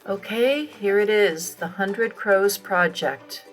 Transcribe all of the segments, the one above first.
Okay, here it is, the 100 Crows Project.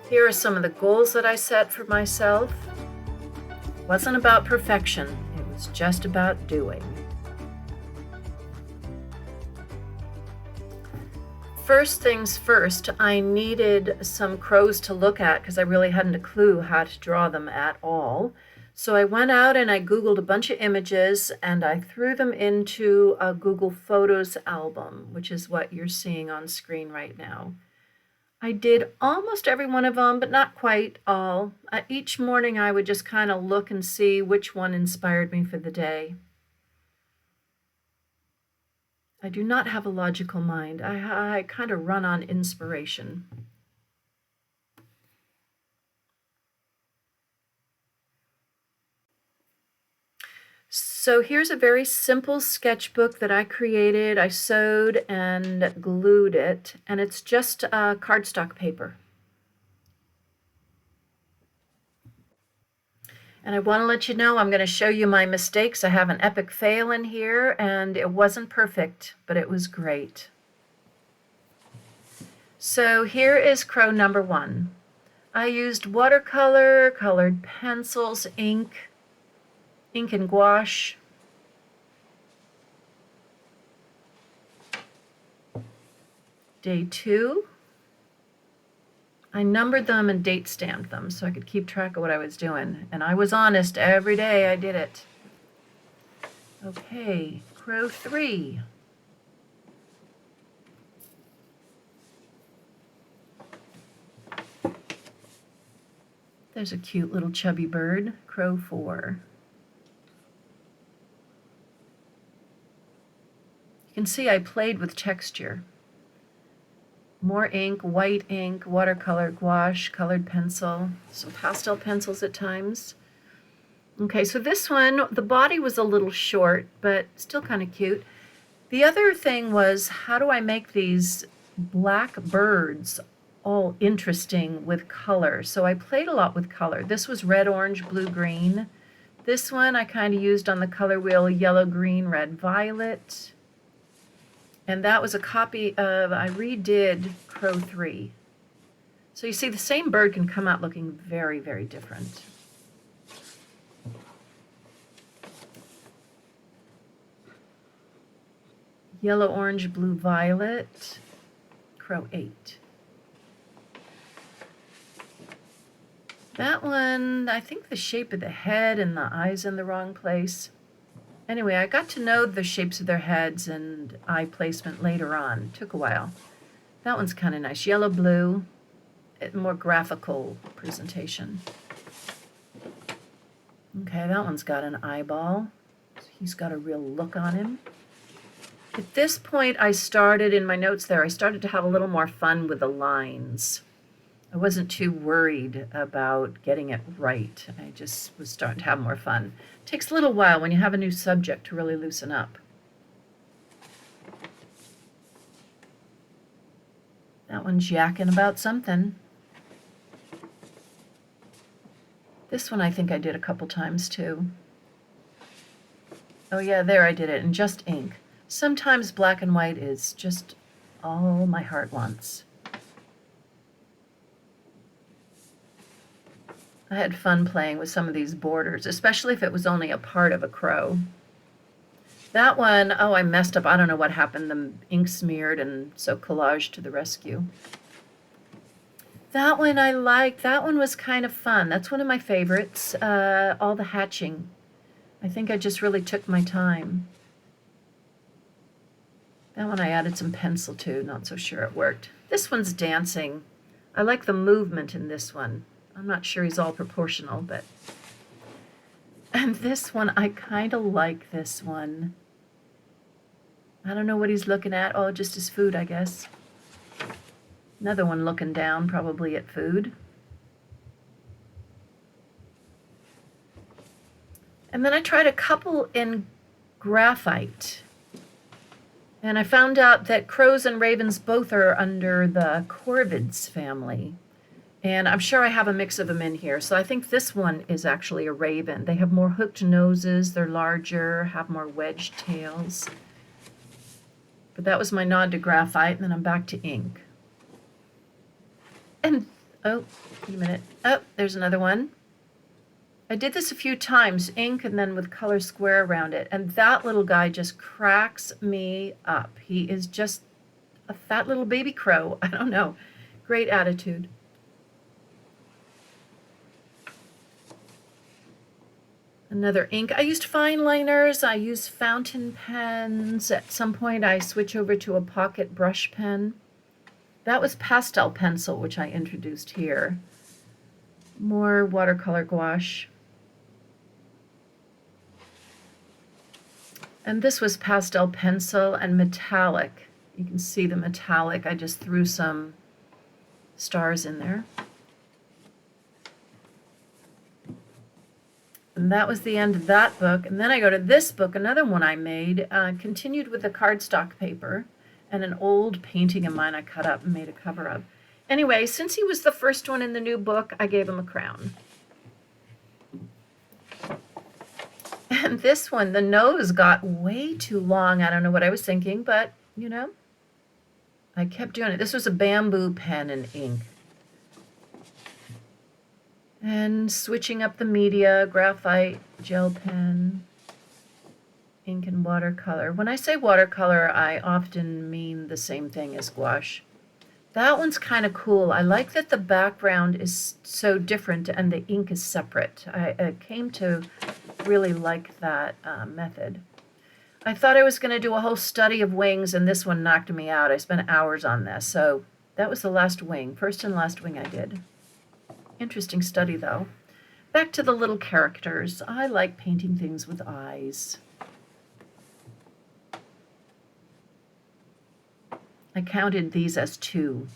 Here are some of the goals that I set for myself. It wasn't about perfection, it was just about doing. First things first, I needed some crows to look at because I really hadn't a clue how to draw them at all. So I went out and I Googled a bunch of images and I threw them into a Google Photos album, which is what you're seeing on screen right now. I did almost every one of them, but not quite all. Each morning I would just kind of look and see which one inspired me for the day. I do not have a logical mind. I kind of run on inspiration. So here's a very simple sketchbook that I created. I sewed and glued it, and it's just cardstock paper. And I want to let you know I'm going to show you my mistakes. I have an epic fail in here, and it wasn't perfect, but it was great. So here is crow number 1. I used watercolor, colored pencils, ink and gouache. Day 2, I numbered them and date stamped them so I could keep track of what I was doing. And I was honest, every day I did it. Okay, crow 3. There's a cute little chubby bird, crow 4. You can see I played with texture. More ink, white ink, watercolor, gouache, colored pencil, some pastel pencils at times. Okay, so this one, the body was a little short, but still kind of cute. The other thing was, how do I make these black birds all interesting with color? So I played a lot with color. This was red, orange, blue, green. This one I kind of used on the color wheel, yellow, green, red, violet. And that was a copy of, I redid crow 3. So you see the same bird can come out looking very, very different. Yellow, orange, blue, violet, crow 8. That one, I think the shape of the head and the eyes in the wrong place. Anyway, I got to know the shapes of their heads and eye placement later on. Took a while. That one's kind of nice. Yellow, blue, more graphical presentation. Okay, that one's got an eyeball. He's got a real look on him. At this point, I started, in my notes there, I started to have a little more fun with the lines. I wasn't too worried about getting it right. I just was starting to have more fun. It takes a little while when you have a new subject to really loosen up. That one's yakking about something. This one I think I did a couple times too. Oh yeah, there I did it in just ink. Sometimes black and white is just all my heart wants. I had fun playing with some of these borders, especially if it was only a part of a crow. That one, oh, I messed up. I don't know what happened. The ink smeared, and so collage to the rescue. That one I liked. That one was kind of fun. That's one of my favorites, all the hatching. I think I just really took my time. That one I added some pencil to, not so sure it worked. This one's dancing. I like the movement in this one. I'm not sure he's all proportional, but... And this one, I kind of like this one. I don't know what he's looking at. Oh, just his food, I guess. Another one looking down, probably at food. And then I tried a couple in graphite. And I found out that crows and ravens both are under the corvids family. And I'm sure I have a mix of them in here. So I think this one is actually a raven. They have more hooked noses, they're larger, have more wedged tails. But that was my nod to graphite, and then I'm back to ink. And, oh, wait a minute. Oh, there's another one. I did this a few times, ink and then with color square around it. And that little guy just cracks me up. He is just a fat little baby crow. I don't know. Great attitude. Another ink. I used fine liners. I used fountain pens. At some point I switch over to a pocket brush pen. That was pastel pencil, which I introduced here. More watercolor gouache. And this was pastel pencil and metallic. You can see the metallic. I just threw some stars in there. And that was the end of that book. And then I go to this book, another one I made, continued with the cardstock paper and an old painting of mine I cut up and made a cover of. Anyway, since he was the first one in the new book, I gave him a crown. And this one, the nose got way too long. I don't know what I was thinking, but, you know, I kept doing it. This was a bamboo pen and ink. And switching up the media, graphite, gel pen, ink and watercolor. When I say watercolor, I often mean the same thing as gouache. That one's kind of cool. I like that the background is so different and the ink is separate. I came to really like that method. I thought I was going to do a whole study of wings, and this one knocked me out. I spent hours on this. So that was the last wing, first and last wing I did. Interesting study, though. Back to the little characters. I like painting things with eyes. I counted these as 2.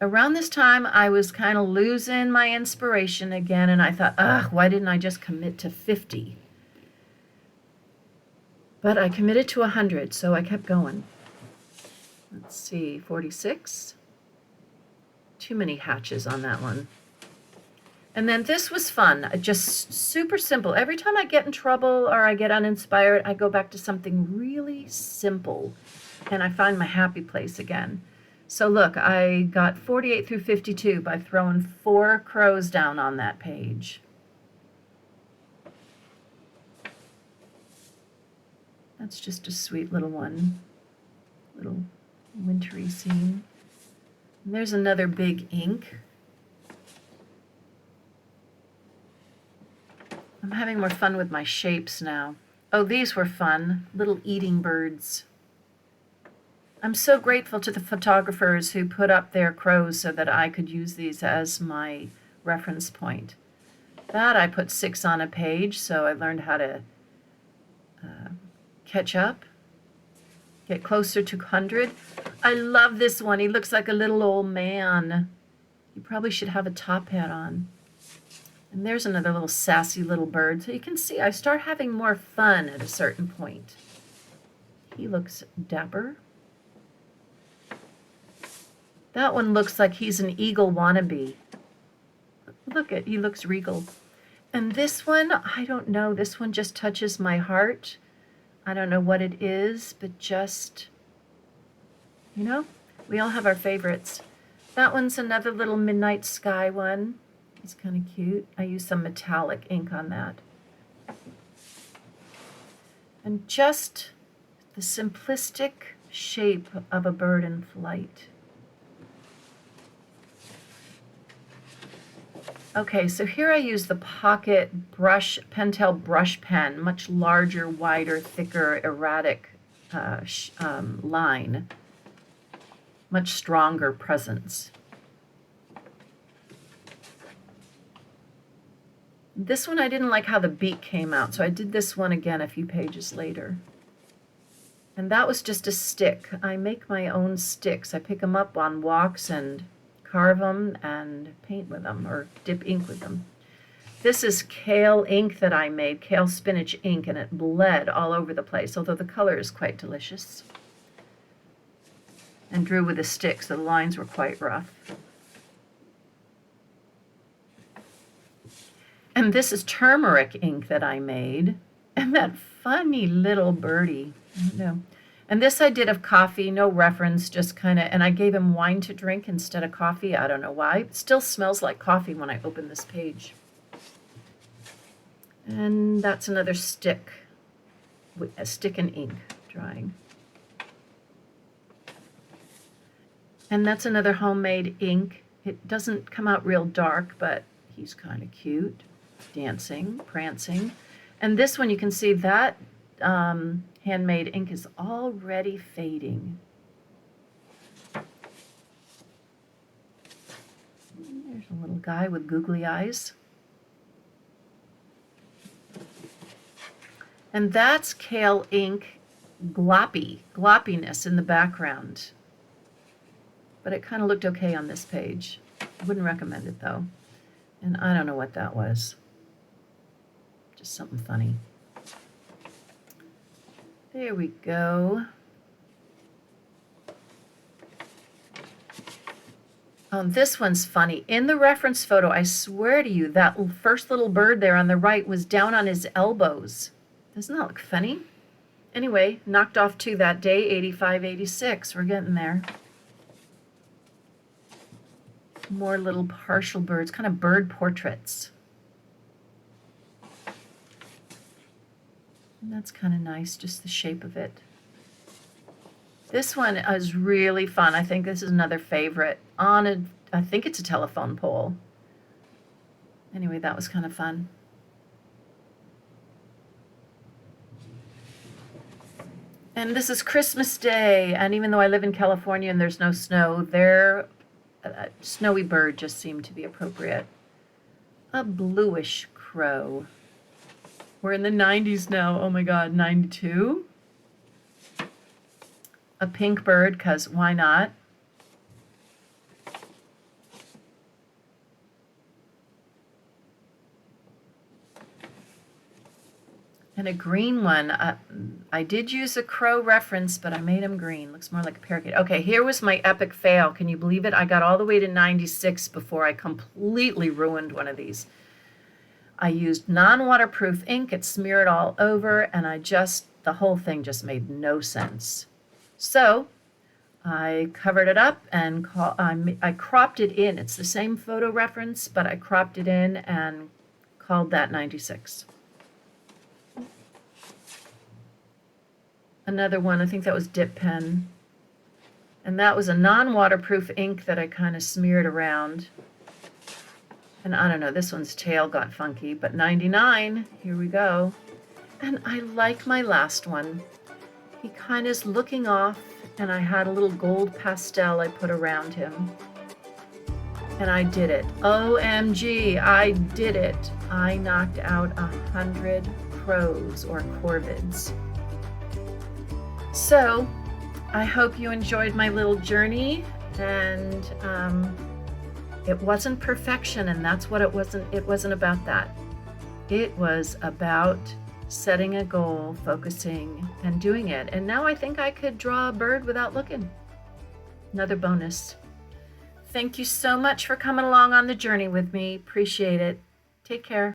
Around this time, I was kind of losing my inspiration again, and I thought, ugh, why didn't I just commit to 50? But I committed to 100, so I kept going. Let's see, 46. Too many hatches on that one. And then this was fun, just super simple. Every time I get in trouble or I get uninspired, I go back to something really simple, and I find my happy place again. So look, I got 48 through 52 by throwing 4 crows down on that page. That's just a sweet little one, little wintry scene. And there's another big ink. I'm having more fun with my shapes now. Oh, these were fun, little eating birds. I'm so grateful to the photographers who put up their crows so that I could use these as my reference point. That I put 6 on a page, so I learned how to catch up, get closer to 100. I love this one. He looks like a little old man. He probably should have a top hat on. And there's another little sassy little bird. So you can see I start having more fun at a certain point. He looks dapper. That one looks like he's an eagle wannabe. Look at, he looks regal. And this one, I don't know. This one just touches my heart. I don't know what it is, but just, you know, we all have our favorites. That one's another little midnight sky one. It's kind of cute. I used some metallic ink on that. And just the simplistic shape of a bird in flight. Okay, so here I use the pocket brush, Pentel brush pen, much larger, wider, thicker, erratic line, much stronger presence. This one I didn't like how the beak came out, so I did this one again a few pages later. And that was just a stick. I make my own sticks. I pick them up on walks and carve them and paint with them or dip ink with them. This is kale ink that I made, kale spinach ink, and it bled all over the place, although the color is quite delicious. and drew with a stick, so the lines were quite rough. And this is turmeric ink that I made, and that funny little birdie. I don't know. And this I did of coffee, no reference, just kind of, and I gave him wine to drink instead of coffee. I don't know why. It still smells like coffee when I open this page. And that's another stick, a stick and ink drawing. And that's another homemade ink. It doesn't come out real dark, but he's kind of cute, dancing, prancing. And this one, you can see that handmade ink is already fading. There's a little guy with googly eyes. And that's Kale ink gloppiness in the background. But it kind of looked okay on this page. I wouldn't recommend it though. And I don't know what that was. Just something funny. There we go. Oh, this one's funny. In the reference photo, I swear to you, that first little bird there on the right was down on his elbows. Doesn't that look funny? Anyway, knocked off 2 that day, 85, 86. We're getting there. More little partial birds, kind of bird portraits. And that's kind of nice, just the shape of it. This one is really fun. I think this is another favorite. I think it's a telephone pole. Anyway, that was kind of fun. And this is Christmas Day, and even though I live in California and there's no snow, a snowy bird just seemed to be appropriate. A bluish crow. We're in the 90s now. Oh my God, 92? A pink bird, because why not? And a green one. I did use a crow reference, but I made him green. Looks more like a parakeet. Okay, here was my epic fail. Can you believe it? I got all the way to 96 before I completely ruined one of these. I used non-waterproof ink. It smeared all over, and the whole thing just made no sense. So I covered it up and I cropped it in. It's the same photo reference, but I cropped it in and called that 96. Another one, I think that was dip pen. And that was a non-waterproof ink that I kind of smeared around. And I don't know, this one's tail got funky, but 99, here we go. And I like my last one. He kind of is looking off, and I had a little gold pastel I put around him. And I did it. OMG, I did it. I knocked out 100 crows or corvids. So, I hope you enjoyed my little journey, and it wasn't perfection, and that's what it wasn't about that. It was about setting a goal, focusing, and doing it. And now I think I could draw a bird without looking. Another bonus. Thank you so much for coming along on the journey with me. Appreciate it. Take care.